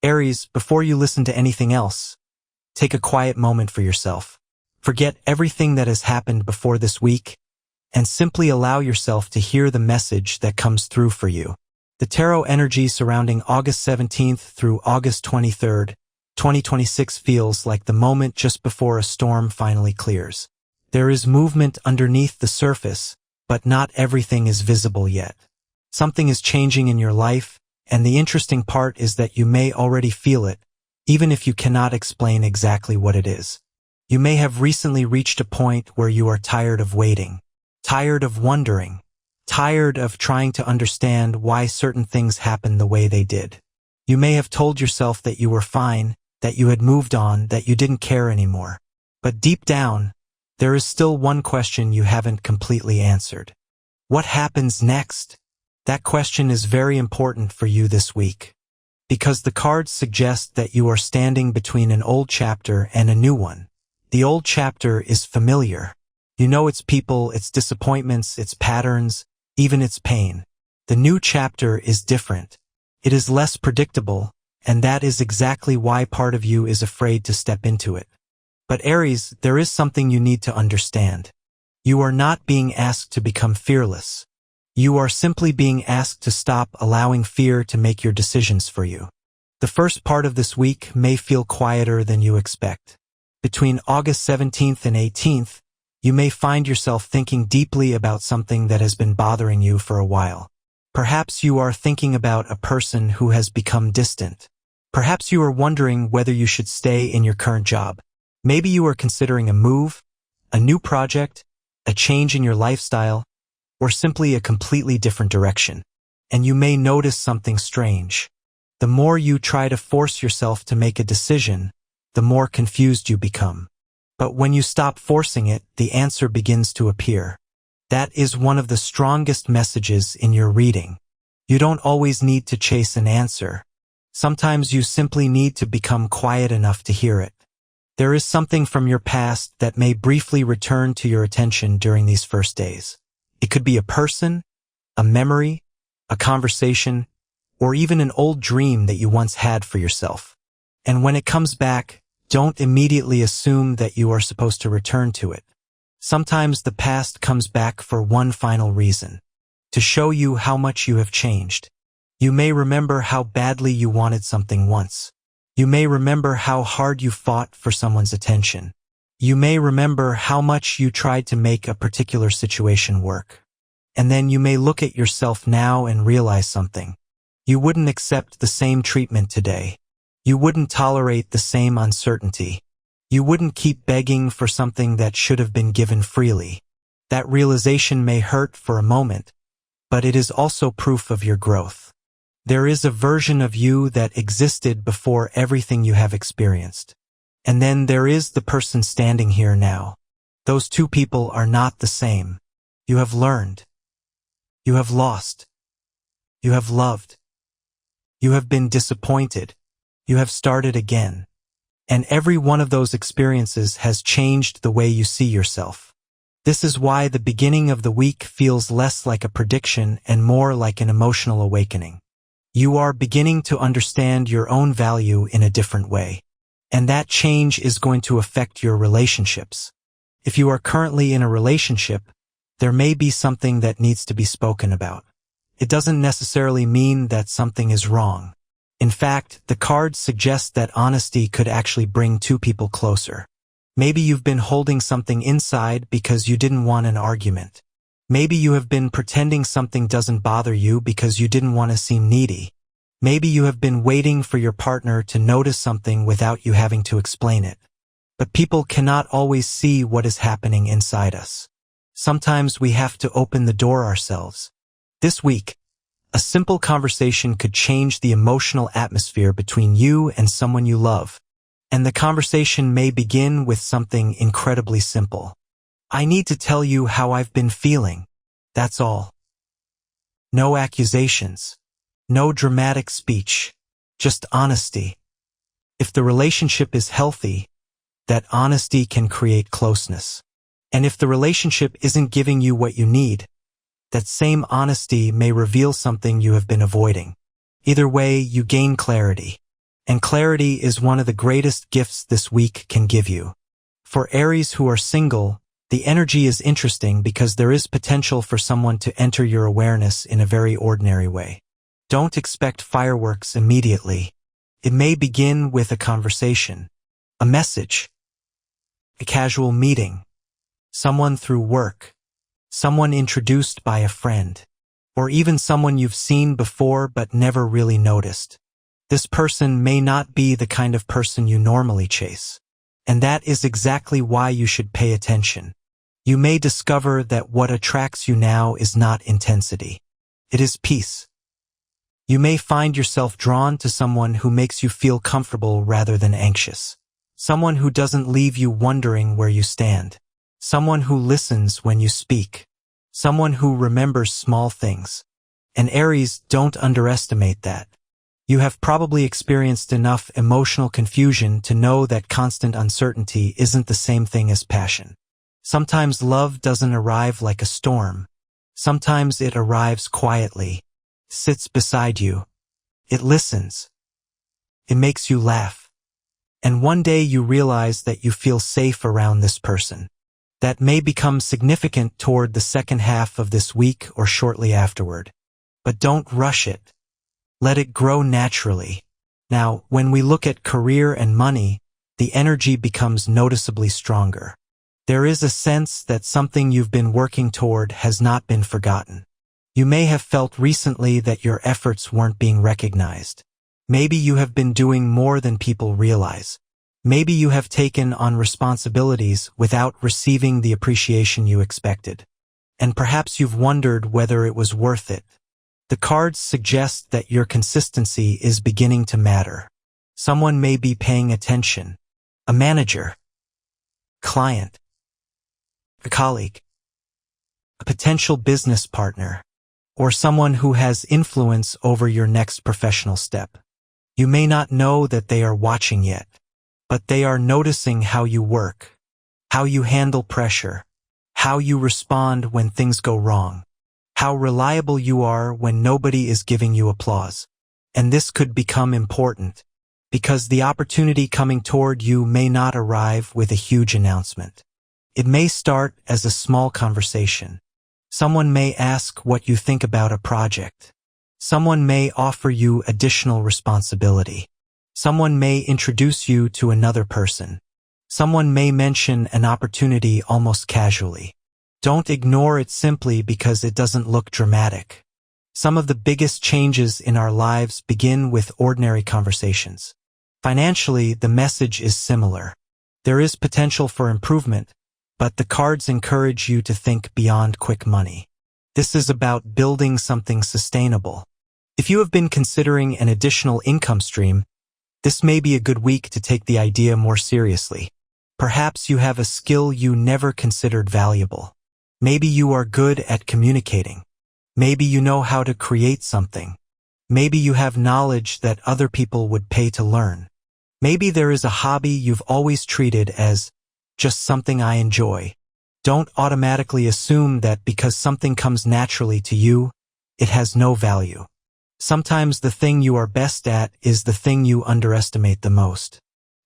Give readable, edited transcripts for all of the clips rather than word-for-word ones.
Aries, before you listen to anything else, take a quiet moment for yourself. Forget everything that has happened before this week and simply allow yourself to hear the message that comes through for you. The tarot energy surrounding August 17th through August 23rd, 2026 feels like the moment just before a storm finally clears. There is movement underneath the surface, but not everything is visible yet. Something is changing in your life, and the interesting part is that you may already feel it, even if you cannot explain exactly what it is. You may have recently reached a point where you are tired of waiting, tired of wondering, tired of trying to understand why certain things happen the way they did. You may have told yourself that you were fine, that you had moved on, that you didn't care anymore. But deep down, there is still one question you haven't completely answered. What happens next? That question is very important for you this week, because the cards suggest that you are standing between an old chapter and a new one. The old chapter is familiar. You know its people, its disappointments, its patterns, even its pain. The new chapter is different. It is less predictable, and that is exactly why part of you is afraid to step into it. But Aries, there is something you need to understand. You are not being asked to become fearless. You are simply being asked to stop allowing fear to make your decisions for you. The first part of this week may feel quieter than you expect. Between August 17th and 18th, you may find yourself thinking deeply about something that has been bothering you for a while. Perhaps you are thinking about a person who has become distant. Perhaps you are wondering whether you should stay in your current job. Maybe you are considering a move, a new project, a change in your lifestyle, or simply a completely different direction. And you may notice something strange. The more you try to force yourself to make a decision, the more confused you become. But when you stop forcing it, the answer begins to appear. That is one of the strongest messages in your reading. You don't always need to chase an answer. Sometimes you simply need to become quiet enough to hear it. There is something from your past that may briefly return to your attention during these first days. It could be a person, a memory, a conversation, or even an old dream that you once had for yourself. And when it comes back, don't immediately assume that you are supposed to return to it. Sometimes the past comes back for one final reason: to show you how much you have changed. You may remember how badly you wanted something once. You may remember how hard you fought for someone's attention. You may remember how much you tried to make a particular situation work. And then you may look at yourself now and realize something. You wouldn't accept the same treatment today. You wouldn't tolerate the same uncertainty. You wouldn't keep begging for something that should have been given freely. That realization may hurt for a moment, but it is also proof of your growth. There is a version of you that existed before everything you have experienced. And then there is the person standing here now. Those two people are not the same. You have learned. You have lost. You have loved. You have been disappointed. You have started again. And every one of those experiences has changed the way you see yourself. This is why the beginning of the week feels less like a prediction and more like an emotional awakening. You are beginning to understand your own value in a different way. And that change is going to affect your relationships. If you are currently in a relationship, there may be something that needs to be spoken about. It doesn't necessarily mean that something is wrong. In fact, the cards suggest that honesty could actually bring two people closer. Maybe you've been holding something inside because you didn't want an argument. Maybe you have been pretending something doesn't bother you because you didn't want to seem needy. Maybe you have been waiting for your partner to notice something without you having to explain it. But people cannot always see what is happening inside us. Sometimes we have to open the door ourselves. This week, a simple conversation could change the emotional atmosphere between you and someone you love. And the conversation may begin with something incredibly simple. I need to tell you how I've been feeling. That's all. No accusations. No dramatic speech. Just honesty. If the relationship is healthy, that honesty can create closeness. And if the relationship isn't giving you what you need, that same honesty may reveal something you have been avoiding. Either way, you gain clarity. And clarity is one of the greatest gifts this week can give you. For Aries who are single, the energy is interesting because there is potential for someone to enter your awareness in a very ordinary way. Don't expect fireworks immediately. It may begin with a conversation, a message, a casual meeting, someone through work, someone introduced by a friend, or even someone you've seen before but never really noticed. This person may not be the kind of person you normally chase. And that is exactly why you should pay attention. You may discover that what attracts you now is not intensity. It is peace. You may find yourself drawn to someone who makes you feel comfortable rather than anxious. Someone who doesn't leave you wondering where you stand. Someone who listens when you speak. Someone who remembers small things. And Aries, don't underestimate that. You have probably experienced enough emotional confusion to know that constant uncertainty isn't the same thing as passion. Sometimes love doesn't arrive like a storm. Sometimes it arrives quietly, sits beside you. It listens. It makes you laugh. And one day you realize that you feel safe around this person. That may become significant toward the second half of this week or shortly afterward. But don't rush it. Let it grow naturally. Now, when we look at career and money, the energy becomes noticeably stronger. There is a sense that something you've been working toward has not been forgotten. You may have felt recently that your efforts weren't being recognized. Maybe you have been doing more than people realize. Maybe you have taken on responsibilities without receiving the appreciation you expected. And perhaps you've wondered whether it was worth it. The cards suggest that your consistency is beginning to matter. Someone may be paying attention. A manager, client, a colleague, a potential business partner, or someone who has influence over your next professional step. You may not know that they are watching yet, but they are noticing how you work, how you handle pressure, how you respond when things go wrong, how reliable you are when nobody is giving you applause. And this could become important, because the opportunity coming toward you may not arrive with a huge announcement. It may start as a small conversation. Someone may ask what you think about a project. Someone may offer you additional responsibility. Someone may introduce you to another person. Someone may mention an opportunity almost casually. Don't ignore it simply because it doesn't look dramatic. Some of the biggest changes in our lives begin with ordinary conversations. Financially, the message is similar. There is potential for improvement, but the cards encourage you to think beyond quick money. This is about building something sustainable. If you have been considering an additional income stream, this may be a good week to take the idea more seriously. Perhaps you have a skill you never considered valuable. Maybe you are good at communicating. Maybe you know how to create something. Maybe you have knowledge that other people would pay to learn. Maybe there is a hobby you've always treated as just something I enjoy. Don't automatically assume that because something comes naturally to you, it has no value. Sometimes the thing you are best at is the thing you underestimate the most.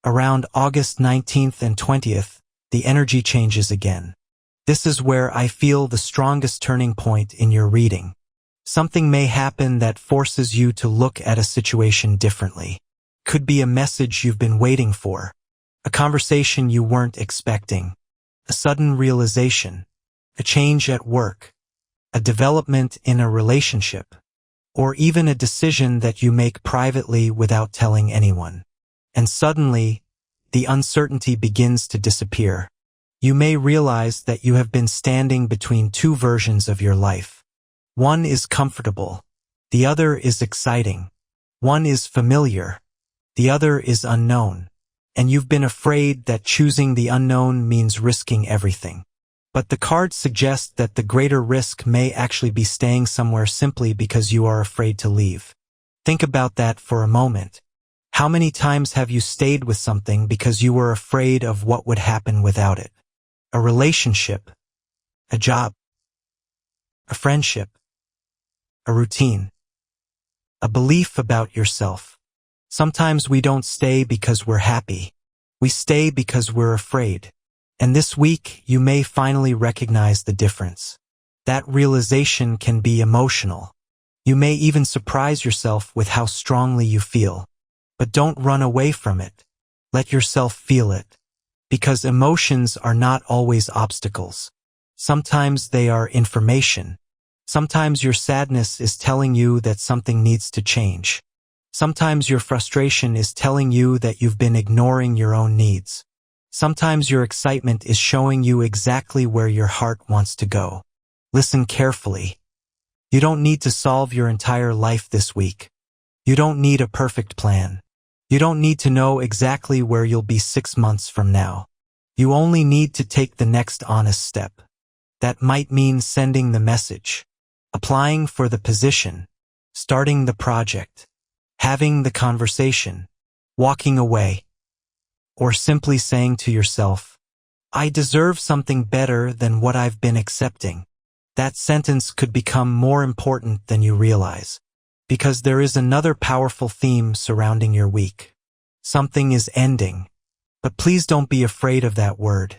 Around August 19th and 20th, the energy changes again. This is where I feel the strongest turning point in your reading. Something may happen that forces you to look at a situation differently. Could be a message you've been waiting for, a conversation you weren't expecting, a sudden realization, a change at work, a development in a relationship, or even a decision that you make privately without telling anyone. And suddenly, the uncertainty begins to disappear. You may realize that you have been standing between two versions of your life. One is comfortable. The other is exciting. One is familiar. The other is unknown. And you've been afraid that choosing the unknown means risking everything. But the cards suggest that the greater risk may actually be staying somewhere simply because you are afraid to leave. Think about that for a moment. How many times have you stayed with something because you were afraid of what would happen without it? A relationship, a job, a friendship, a routine, a belief about yourself. Sometimes we don't stay because we're happy. We stay because we're afraid. And this week, you may finally recognize the difference. That realization can be emotional. You may even surprise yourself with how strongly you feel. But don't run away from it. Let yourself feel it. Because emotions are not always obstacles. Sometimes they are information. Sometimes your sadness is telling you that something needs to change. Sometimes your frustration is telling you that you've been ignoring your own needs. Sometimes your excitement is showing you exactly where your heart wants to go. Listen carefully. You don't need to solve your entire life this week. You don't need a perfect plan. You don't need to know exactly where you'll be 6 months from now. You only need to take the next honest step. That might mean sending the message, applying for the position, starting the project, having the conversation, walking away, or simply saying to yourself, I deserve something better than what I've been accepting. That sentence could become more important than you realize, because there is another powerful theme surrounding your week. Something is ending, but please don't be afraid of that word.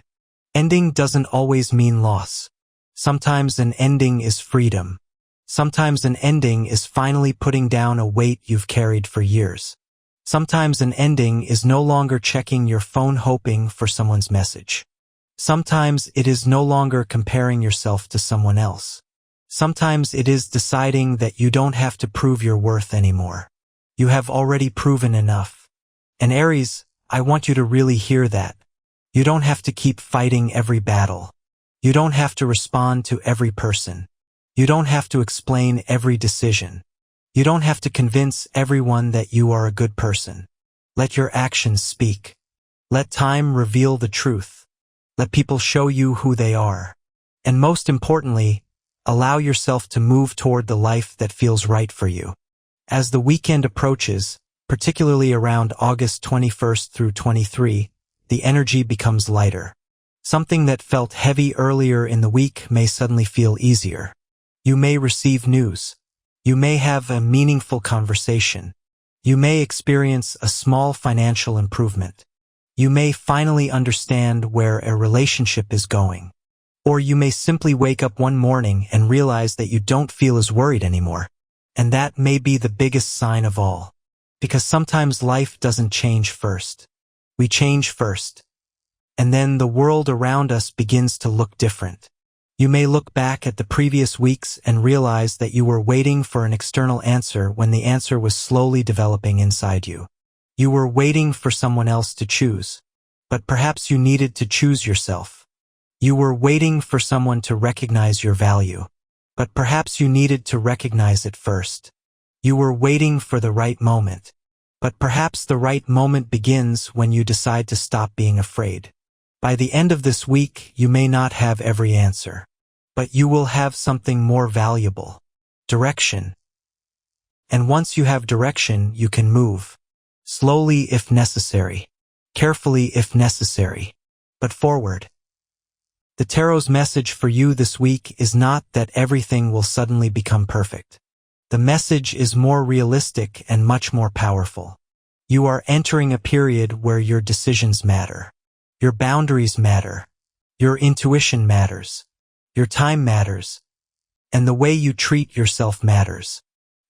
Ending doesn't always mean loss. Sometimes an ending is freedom. Sometimes an ending is finally putting down a weight you've carried for years. Sometimes an ending is no longer checking your phone hoping for someone's message. Sometimes it is no longer comparing yourself to someone else. Sometimes it is deciding that you don't have to prove your worth anymore. You have already proven enough. And Aries, I want you to really hear that. You don't have to keep fighting every battle. You don't have to respond to every person. You don't have to explain every decision. You don't have to convince everyone that you are a good person. Let your actions speak. Let time reveal the truth. Let people show you who they are. And most importantly, allow yourself to move toward the life that feels right for you. As the weekend approaches, particularly around August 21st through 23, the energy becomes lighter. Something that felt heavy earlier in the week may suddenly feel easier. You may receive news. You may have a meaningful conversation. You may experience a small financial improvement. You may finally understand where a relationship is going. Or you may simply wake up one morning and realize that you don't feel as worried anymore. And that may be the biggest sign of all. Because sometimes life doesn't change first. We change first. And then the world around us begins to look different. You may look back at the previous weeks and realize that you were waiting for an external answer when the answer was slowly developing inside you. You were waiting for someone else to choose. But perhaps you needed to choose yourself. You were waiting for someone to recognize your value. But perhaps you needed to recognize it first. You were waiting for the right moment. But perhaps the right moment begins when you decide to stop being afraid. By the end of this week, you may not have every answer. But you will have something more valuable. Direction. And once you have direction, you can move. Slowly if necessary. Carefully if necessary. But forward. The tarot's message for you this week is not that everything will suddenly become perfect. The message is more realistic and much more powerful. You are entering a period where your decisions matter. Your boundaries matter. Your intuition matters. Your time matters. And the way you treat yourself matters.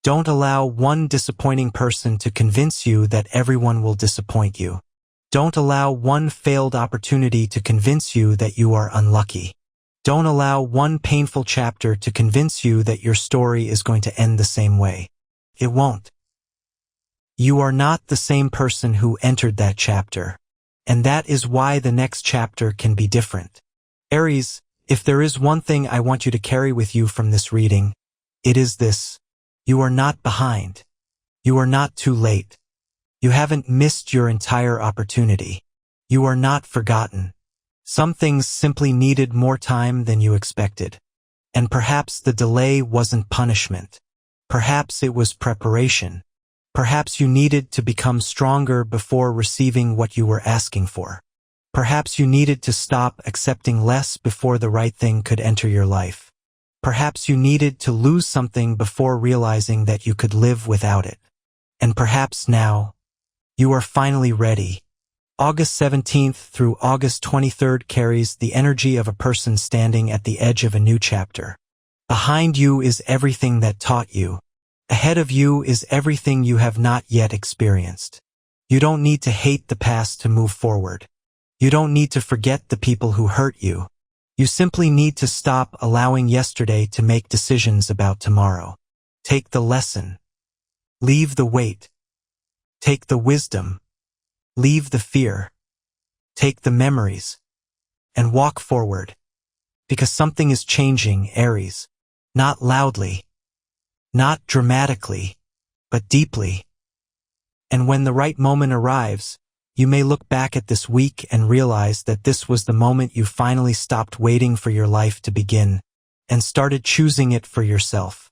Don't allow one disappointing person to convince you that everyone will disappoint you. Don't allow one failed opportunity to convince you that you are unlucky. Don't allow one painful chapter to convince you that your story is going to end the same way. It won't. You are not the same person who entered that chapter. And that is why the next chapter can be different. Aries, if there is one thing I want you to carry with you from this reading, it is this. You are not behind. You are not too late. You haven't missed your entire opportunity. You are not forgotten. Some things simply needed more time than you expected. And perhaps the delay wasn't punishment. Perhaps it was preparation. Perhaps you needed to become stronger before receiving what you were asking for. Perhaps you needed to stop accepting less before the right thing could enter your life. Perhaps you needed to lose something before realizing that you could live without it. And perhaps now, You are finally ready. August 17th through August 23rd carries the energy of a person standing at the edge of a new chapter. Behind you is everything that taught you. Ahead of you is everything you have not yet experienced. You don't need to hate the past to move forward. You don't need to forget the people who hurt you. You simply need to stop allowing yesterday to make decisions about tomorrow. Take the lesson. Leave the weight. Take the wisdom. Leave the fear. Take the memories. And walk forward. Because something is changing, Aries. Not loudly. Not dramatically. But deeply. And when the right moment arrives, you may look back at this week and realize that this was the moment you finally stopped waiting for your life to begin and started choosing it for yourself.